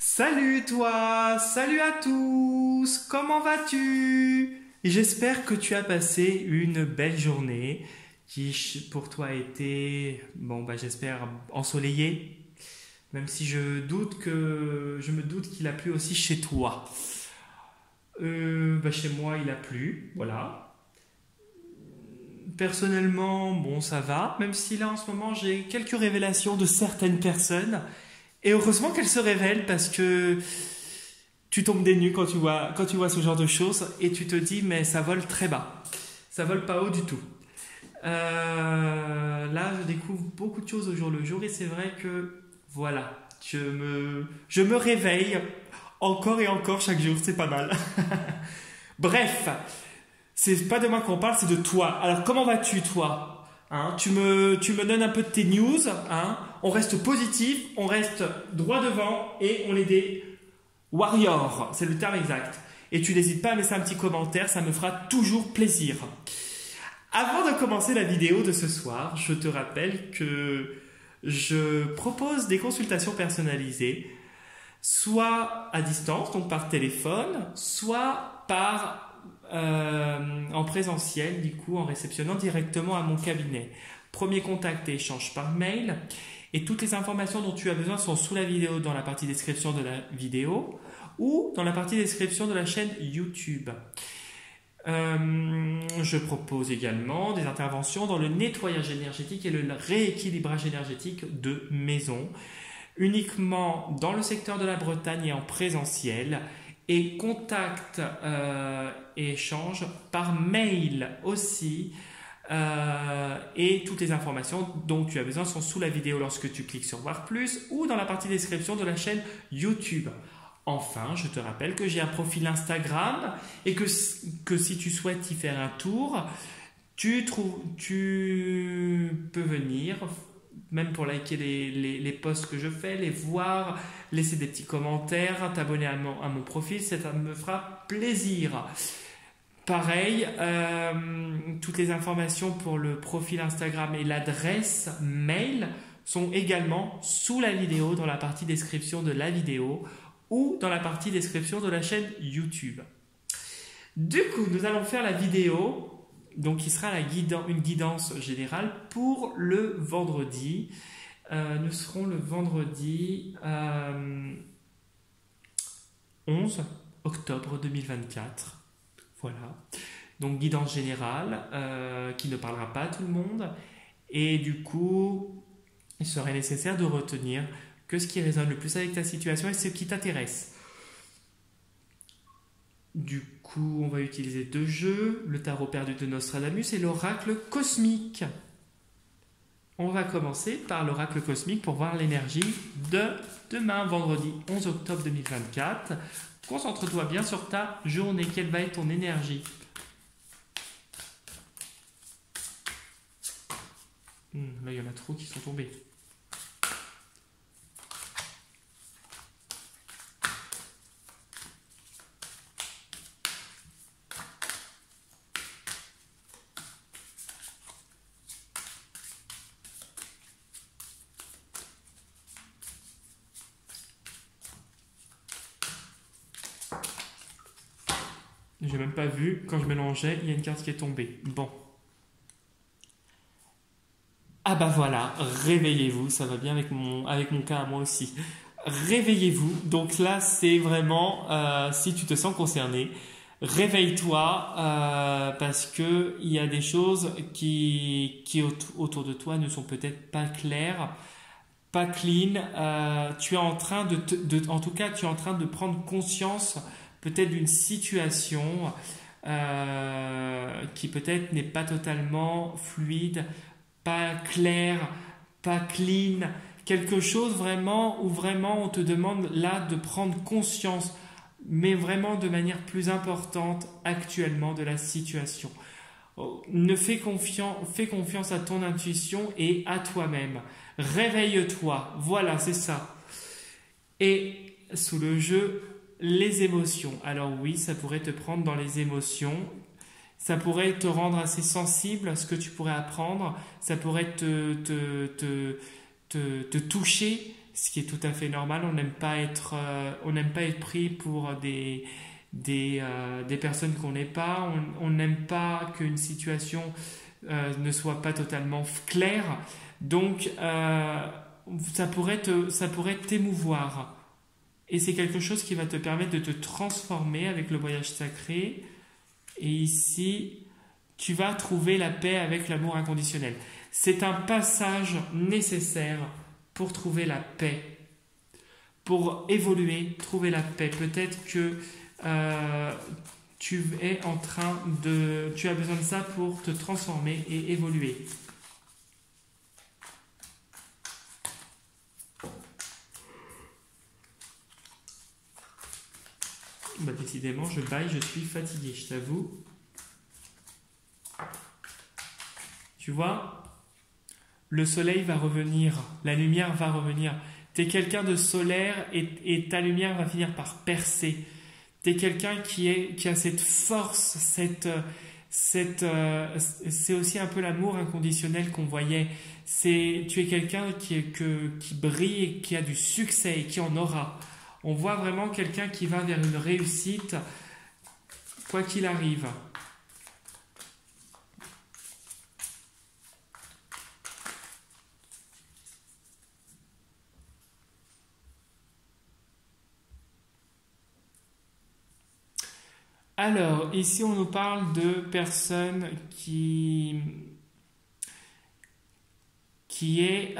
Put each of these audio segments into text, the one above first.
Salut toi, salut à tous, comment vas-tu? J'espère que tu as passé une belle journée qui pour toi a été, j'espère ensoleillée, même si je me doute qu'il a plu aussi chez toi. Chez moi il a plu, voilà. Personnellement, bon ça va, même si là en ce moment j'ai quelques révélations de certaines personnes. Et heureusement qu'elles se révèlent parce que tu tombes des nues quand tu vois ce genre de choses et tu te dis mais ça vole très bas. Ça vole pas haut du tout. Là, je découvre beaucoup de choses au jour le jour et c'est vrai que voilà, je me réveille encore et encore chaque jour, c'est pas mal. Bref, c'est pas de moi qu'on parle, c'est de toi. Alors comment vas-tu toi? Hein, tu me donnes un peu de tes news. Hein, on reste positif, on reste droit devant et on est des warriors. C'est le terme exact. Et tu n'hésites pas à laisser un petit commentaire, ça me fera toujours plaisir. Avant de commencer la vidéo de ce soir, je te rappelle que je propose des consultations personnalisées, soit à distance, donc par téléphone, soit en présentiel, du coup en réceptionnant directement à mon cabinet. Premier contact et échange par mail. Et toutes les informations dont tu as besoin sont sous la vidéo dans la partie description de la vidéo ou dans la partie description de la chaîne YouTube. Je propose également des interventions dans le nettoyage énergétique et le rééquilibrage énergétique de maison, uniquement dans le secteur de la Bretagne et en présentiel, et contact et échange par mail aussi. Et toutes les informations dont tu as besoin sont sous la vidéo lorsque tu cliques sur voir plus ou dans la partie description de la chaîne YouTube. Enfin, je te rappelle que j'ai un profil Instagram et que si tu souhaites y faire un tour, tu peux venir, même pour liker les posts que je fais, les voir, laisser des petits commentaires, t'abonner à mon profil, ça me fera plaisir. Pareil, toutes les informations pour le profil Instagram et l'adresse mail sont également sous la vidéo dans la partie description de la vidéo ou dans la partie description de la chaîne YouTube. Du coup, nous allons faire la vidéo, donc qui sera une guidance générale pour le vendredi. Nous serons le vendredi 11 octobre 2024. Voilà. Donc guidance générale qui ne parlera pas à tout le monde. Et du coup, il serait nécessaire de retenir que ce qui résonne le plus avec ta situation et ce qui t'intéresse. Du coup, on va utiliser deux jeux, le tarot perdu de Nostradamus et l'oracle cosmique. On va commencer par l'oracle cosmique pour voir l'énergie de demain, vendredi 11 octobre 2024. Concentre-toi bien sur ta journée. Quelle va être ton énergie? Là, il y en a trop qui sont tombés. J'ai même pas vu, quand je mélangeais, il y a une carte qui est tombée. Bon. Ah bah voilà, réveillez-vous, ça va bien avec mon cas à moi aussi. Réveillez-vous, donc là c'est vraiment, si tu te sens concerné, réveille-toi parce que il y a des choses qui autour de toi ne sont peut-être pas claires, pas clean. Tu es en train en tout cas, tu es en train de prendre conscience peut-être d'une situation qui peut-être n'est pas totalement fluide, pas clair, pas clean, quelque chose vraiment où vraiment on te demande là de prendre conscience, mais vraiment de manière plus importante actuellement de la situation. Fais confiance à ton intuition et à toi-même. Réveille-toi, voilà, c'est ça. Et sous le jeu, les émotions. Alors oui, ça pourrait te prendre dans les émotions. Ça pourrait te rendre assez sensible à ce que tu pourrais apprendre. Ça pourrait te toucher ce qui est tout à fait normal. On n'aime pas être, pris pour des personnes qu'on n'est pas. On n'aime pas qu'une situation ne soit pas totalement claire. Donc, ça pourrait t'émouvoir. Et c'est quelque chose qui va te permettre de te transformer avec le voyage sacré. Et ici, tu vas trouver la paix avec l'amour inconditionnel. C'est un passage nécessaire pour trouver la paix. Pour évoluer, trouver la paix. Peut-être que tu as besoin de ça pour te transformer et évoluer. Bah, décidément, je baille, je suis fatigué, je t'avoue. Tu vois, le soleil va revenir, la lumière va revenir. Tu es quelqu'un de solaire et ta lumière va finir par percer. Tu es quelqu'un qui a cette force, c'est aussi un peu l'amour inconditionnel qu'on voyait. Tu es quelqu'un qui brille et qui a du succès et qui en aura. On voit vraiment quelqu'un qui va vers une réussite, quoi qu'il arrive. Alors, ici, on nous parle de personnes qui est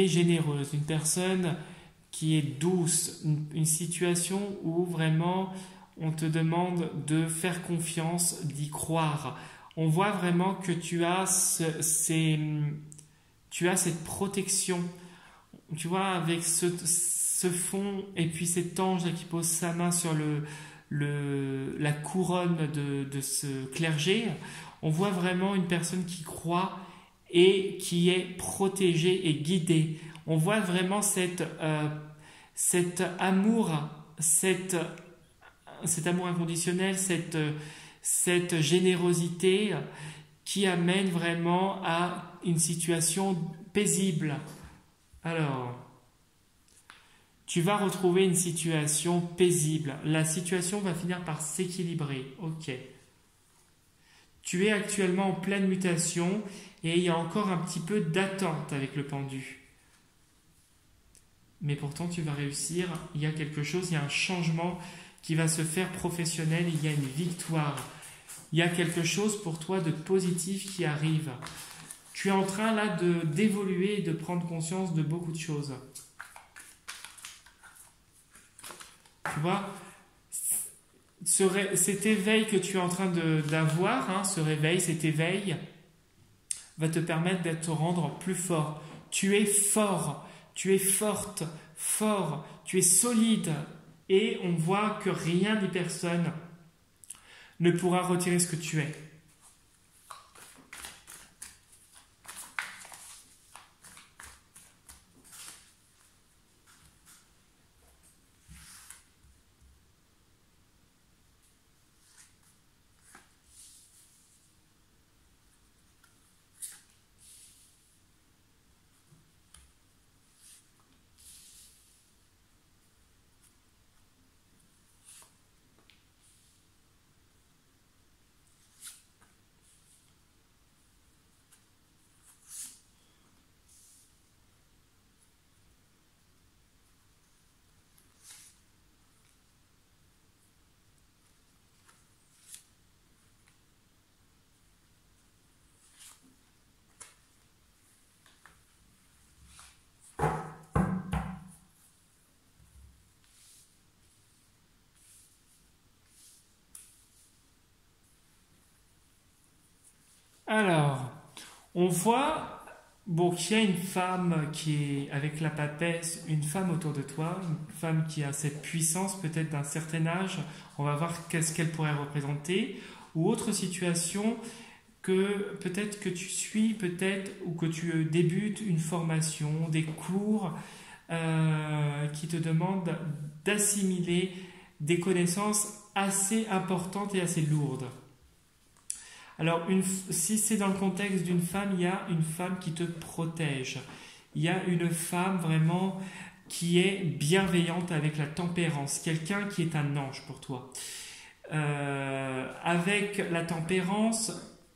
généreuse, une personne qui est douce, une situation où vraiment on te demande de faire confiance, d'y croire. On voit vraiment que tu as cette protection, tu vois, avec ce fond et puis cet ange là qui pose sa main sur la couronne de ce clergé. On voit vraiment une personne qui croit et qui est protégée et guidée. On voit vraiment cet amour, cet amour inconditionnel, cette générosité qui amène vraiment à une situation paisible. Alors, tu vas retrouver une situation paisible. La situation va finir par s'équilibrer. Ok. Tu es actuellement en pleine mutation et il y a encore un petit peu d'attente avec le pendu. Mais pourtant, tu vas réussir. Il y a quelque chose, il y a un changement qui va se faire professionnel. Il y a une victoire. Il y a quelque chose pour toi de positif qui arrive. Tu es en train là d'évoluer et de prendre conscience de beaucoup de choses. Tu vois, cet éveil que tu es en train d'avoir, ce réveil, cet éveil, va te permettre de te rendre plus fort. Tu es fort, tu es forte, fort, tu es solide. Et on voit que rien ni personne ne pourra retirer ce que tu es. Alors, on voit qu'il y a une femme qui est avec la papesse, une femme autour de toi, une femme qui a cette puissance peut-être d'un certain âge. On va voir qu'est-ce qu'elle pourrait représenter. Ou autre situation que peut-être que tu suis, peut-être, ou que tu débutes une formation, des cours qui te demandent d'assimiler des connaissances assez importantes et assez lourdes. Alors, si c'est dans le contexte d'une femme, il y a une femme qui te protège, il y a une femme vraiment qui est bienveillante avec la tempérance, quelqu'un qui est un ange pour toi. Avec la tempérance,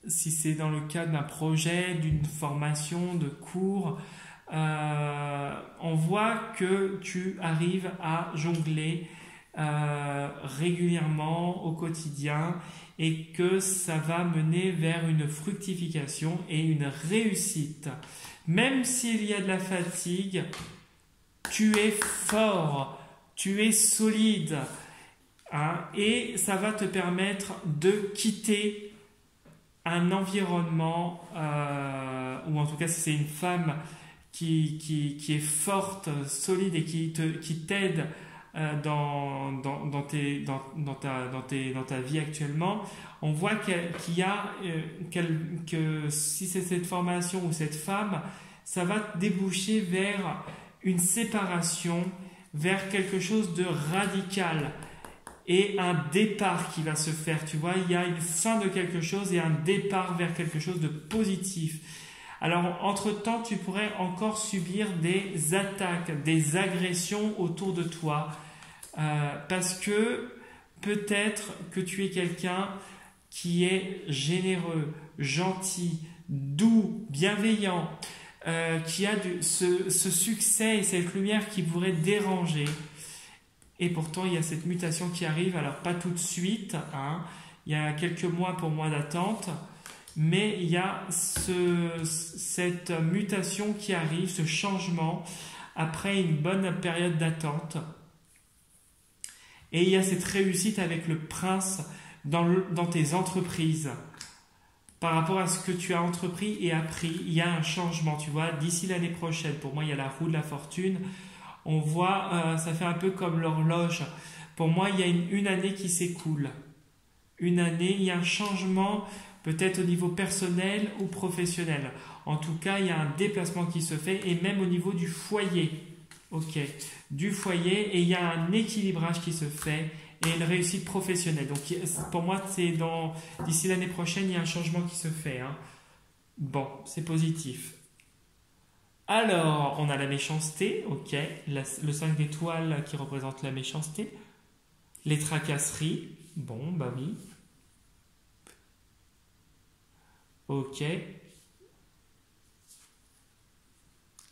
si c'est dans le cadre d'un projet, d'une formation, de cours, on voit que tu arrives à jongler régulièrement au quotidien et que ça va mener vers une fructification et une réussite. Même s'il y a de la fatigue, tu es fort, tu es solide, hein, et ça va te permettre de quitter un environnement, ou en tout cas si c'est une femme qui est forte, solide et qui t'aide dans ta vie actuellement, on voit qu'il y a que si c'est cette formation ou cette femme, ça va déboucher vers une séparation, vers quelque chose de radical et un départ qui va se faire. Tu vois, il y a une fin de quelque chose et un départ vers quelque chose de positif. Alors, entre-temps, tu pourrais encore subir des attaques, des agressions autour de toi, parce que peut-être que tu es quelqu'un qui est généreux, gentil, doux, bienveillant, qui a ce succès et cette lumière qui pourrait déranger. Et pourtant, il y a cette mutation qui arrive, alors pas tout de suite, hein, il y a quelques mois pour moi d'attente, mais il y a cette mutation qui arrive, ce changement, après une bonne période d'attente. Et il y a cette réussite avec le prince dans tes entreprises. Par rapport à ce que tu as entrepris et appris, il y a un changement, tu vois, d'ici l'année prochaine. Pour moi, il y a la roue de la fortune. On voit, ça fait un peu comme l'horloge. Pour moi, il y a une année qui s'écoule. Une année, il y a un changement, peut-être au niveau personnel ou professionnel. En tout cas, il y a un déplacement qui se fait, et même au niveau du foyer. Ok, du foyer, et il y a un équilibrage qui se fait, et une réussite professionnelle. Donc, pour moi, d'ici l'année prochaine, il y a un changement qui se fait. Hein. Bon, c'est positif. Alors, on a la méchanceté, ok, le 5 d'étoiles qui représente la méchanceté, les tracasseries, bon, bah oui, ok.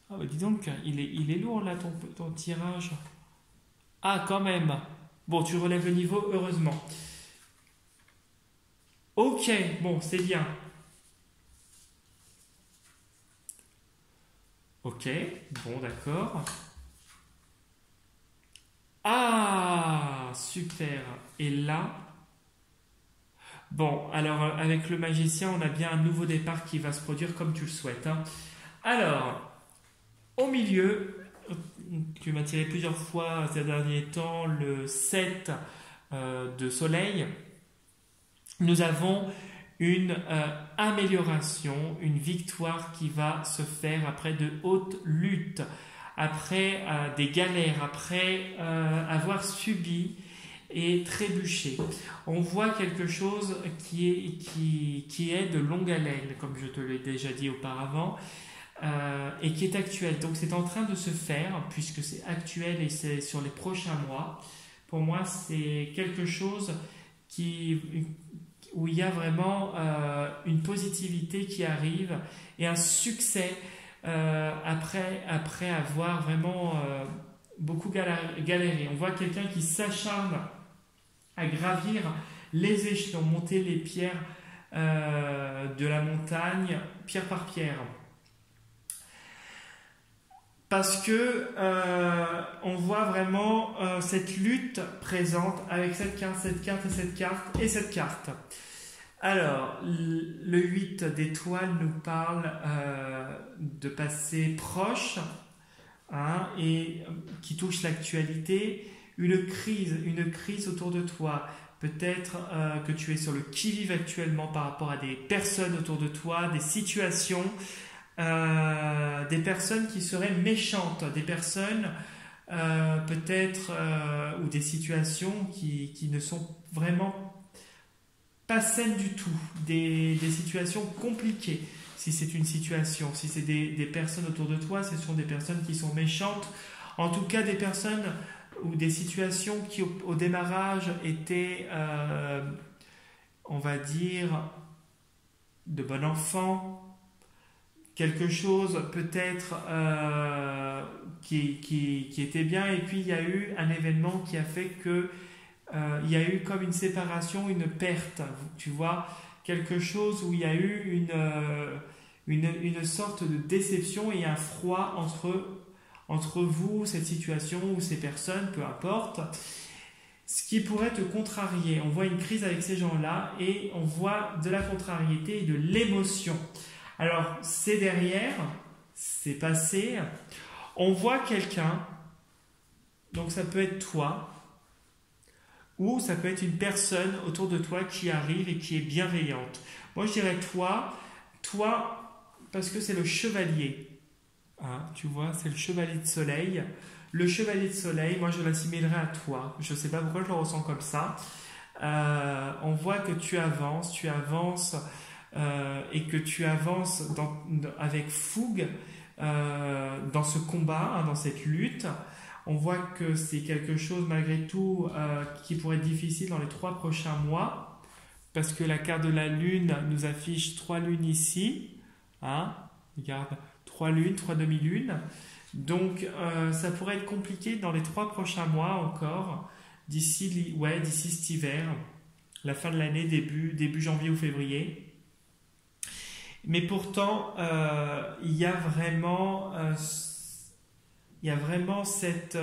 Ah bah dis donc, il est lourd là ton tirage. Ah, quand même. Bon, tu relèves le niveau, heureusement. Ok, bon, c'est bien. Ok, bon, d'accord. Ah, super. Et là, bon, alors avec le magicien, on a bien un nouveau départ qui va se produire comme tu le souhaites. Hein. Alors, au milieu, tu m'as tiré plusieurs fois ces derniers temps le 7 de soleil. Nous avons une amélioration, une victoire qui va se faire après de hautes luttes, après des galères, après avoir subi et trébuché. On voit quelque chose qui est de longue haleine, comme je te l'ai déjà dit auparavant, et qui est actuel. Donc c'est en train de se faire, puisque c'est actuel et c'est sur les prochains mois. Pour moi, c'est quelque chose où il y a vraiment une positivité qui arrive et un succès après avoir vraiment beaucoup galéré. On voit quelqu'un qui s'acharne à gravir les échelons, monter les pierres de la montagne, pierre par pierre. Parce que on voit vraiment cette lutte présente avec cette carte et cette carte et cette carte. Alors, le 8 d'étoiles nous parle de passé proche, hein, et qui touche l'actualité, une crise autour de toi. Peut-être que tu es sur le qui-vive actuellement par rapport à des personnes autour de toi, des situations, des personnes qui seraient méchantes, des personnes peut-être ou des situations qui ne sont vraiment pas saines du tout, des situations compliquées, si c'est une situation, si c'est des personnes autour de toi, ce sont des personnes qui sont méchantes, en tout cas des personnes ou des situations qui au démarrage étaient, on va dire, de bon enfant, quelque chose peut-être qui était bien, et puis il y a eu un événement qui a fait que il y a eu comme une séparation, une perte, tu vois, quelque chose où il y a eu une sorte de déception et un froid entre vous, cette situation ou ces personnes, peu importe, ce qui pourrait te contrarier. On voit une crise avec ces gens-là et on voit de la contrariété et de l'émotion. Alors, c'est derrière, c'est passé. On voit quelqu'un, donc ça peut être toi, ou ça peut être une personne autour de toi qui arrive et qui est bienveillante. Moi, je dirais toi, parce que c'est le chevalier. Hein, tu vois, c'est le chevalier de soleil. Le chevalier de soleil, moi, je l'assimilerais à toi. Je ne sais pas pourquoi je le ressens comme ça. On voit que tu avances et que tu avances avec fougue dans ce combat, hein, dans cette lutte. On voit que c'est quelque chose malgré tout qui pourrait être difficile dans les 3 prochains mois, parce que la carte de la lune nous affiche 3 lunes ici. Hein, regarde, 3 lunes, 3 demi-lunes. Donc ça pourrait être compliqué dans les 3 prochains mois encore, d'ici cet hiver, la fin de l'année, début janvier ou février. Mais pourtant, il y a vraiment cette...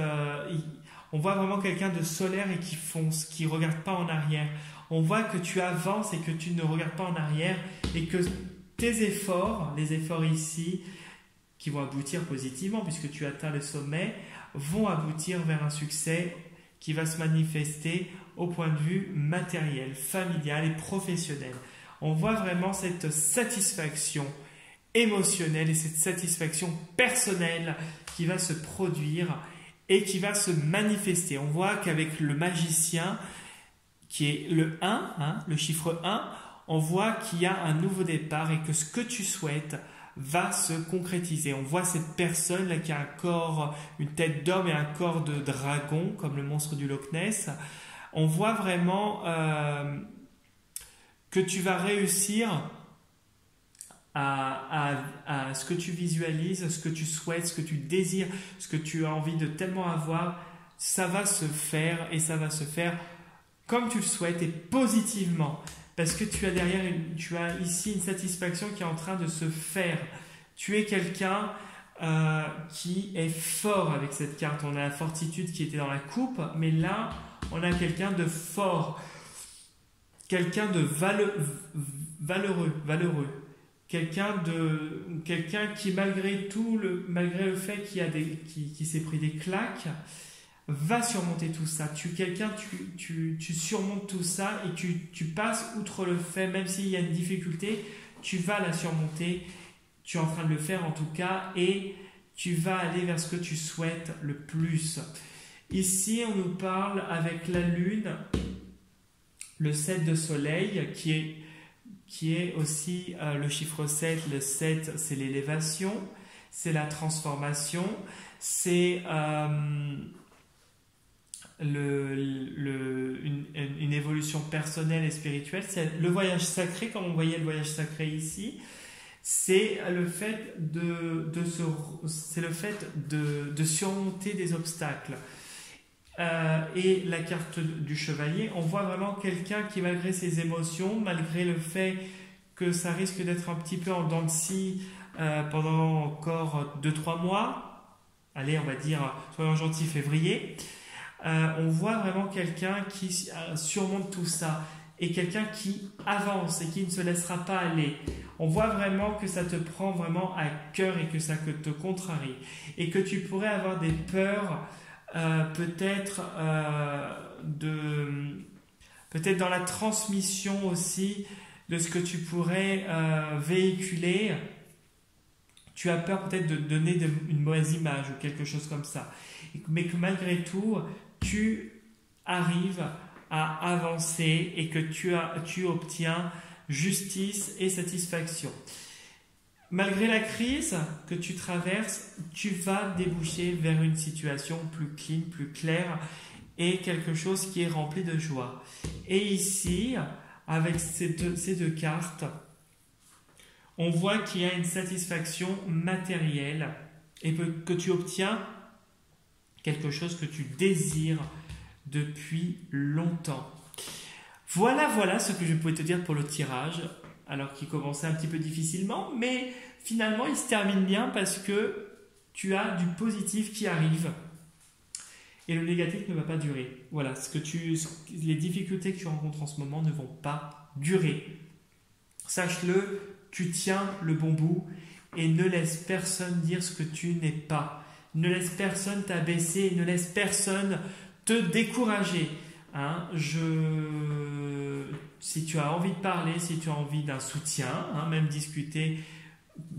on voit vraiment quelqu'un de solaire et qui fonce, qui ne regarde pas en arrière. On voit que tu avances et que tu ne regardes pas en arrière et que tes efforts, les efforts ici, qui vont aboutir positivement puisque tu atteins le sommet, vont aboutir vers un succès qui va se manifester au point de vue matériel, familial et professionnel. On voit vraiment cette satisfaction émotionnelle et cette satisfaction personnelle qui va se produire et qui va se manifester. On voit qu'avec le magicien, qui est le 1, hein, le chiffre 1, on voit qu'il y a un nouveau départ et que ce que tu souhaites va se concrétiser. On voit cette personne là qui a un corps, une tête d'homme et un corps de dragon, comme le monstre du Loch Ness. On voit vraiment que tu vas réussir à ce que tu visualises, ce que tu souhaites, ce que tu désires, ce que tu as envie de tellement avoir. Ça va se faire et ça va se faire comme tu le souhaites et positivement. Parce que tu as ici une satisfaction qui est en train de se faire. Tu es quelqu'un qui est fort avec cette carte. On a la fortitude qui était dans la coupe, mais là, on a quelqu'un de fort. Quelqu'un de valeureux. Quelqu'un qui, malgré le fait qu'il s'est pris des claques, va surmonter tout ça. Tu surmontes tout ça et tu passes outre le fait, même s'il y a une difficulté, tu vas la surmonter. Tu es en train de le faire en tout cas et tu vas aller vers ce que tu souhaites le plus. Ici, on nous parle avec la lune, le 7 de soleil qui est aussi le chiffre 7. Le 7, c'est l'élévation, c'est la transformation, c'est une évolution personnelle et spirituelle. C'est le voyage sacré, comme on voyait le voyage sacré ici. C'est le fait de surmonter des obstacles. Et la carte du chevalier, on voit vraiment quelqu'un qui, malgré ses émotions, malgré le fait que ça risque d'être un petit peu en dents de scie pendant encore 2-3 mois, allez, on va dire, soyons gentils, février, on voit vraiment quelqu'un qui surmonte tout ça et quelqu'un qui avance et qui ne se laissera pas aller. On voit vraiment que ça te prend vraiment à cœur et que ça te contrarie et que tu pourrais avoir des peurs peut-être dans la transmission aussi de ce que tu pourrais véhiculer. Tu as peur peut-être de donner une mauvaise image ou quelque chose comme ça, mais que malgré tout tu arrives à avancer et que tu obtiens justice et satisfaction. malgré la crise que tu traverses, tu vas déboucher vers une situation plus clean, plus claire et quelque chose qui est rempli de joie. Et ici, avec ces deux cartes, on voit qu'il y a une satisfaction matérielle et que tu obtiens quelque chose que tu désires depuis longtemps. Voilà ce que je pouvais te dire pour le tirage, alors qu'il commençait un petit peu difficilement, mais finalement il se termine bien parce que tu as du positif qui arrive et le négatif ne va pas durer. Voilà, les difficultés que tu rencontres en ce moment ne vont pas durer. Sache-le, tu tiens le bon bout et ne laisse personne dire ce que tu n'es pas. Ne laisse personne t'abaisser, ne laisse personne te décourager. Hein, si tu as envie de parler, si tu as envie d'un soutien, hein, même discuter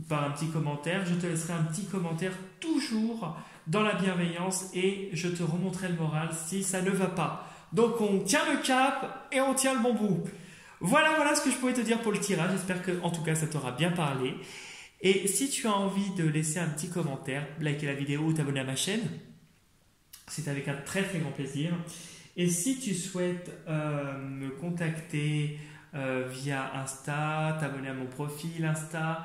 par un petit commentaire, je te laisserai un petit commentaire toujours dans la bienveillance et je te remonterai le moral si ça ne va pas. Donc on tient le cap et on tient le bon bout. Voilà ce que je pouvais te dire pour le tirage. J'espère que en tout cas ça t'aura bien parlé. Et si tu as envie de laisser un petit commentaire, liker la vidéo ou t'abonner à ma chaîne, c'est avec un très très grand plaisir. Et si tu souhaites me contacter via Insta, t'abonner à mon profil Insta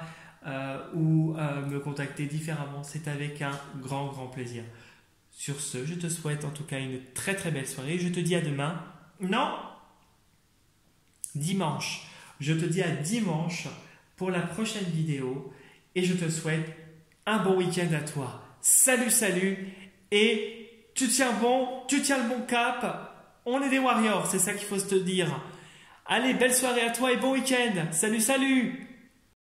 ou me contacter différemment, c'est avec un grand plaisir. Sur ce, je te souhaite en tout cas une très très belle soirée. Je te dis à demain. Non, dimanche. Je te dis à dimanche pour la prochaine vidéo et je te souhaite un bon week-end à toi. Salut et tu tiens le bon cap. On est des warriors, c'est ça qu'il faut se te dire. Allez, belle soirée à toi et bon week-end. Salut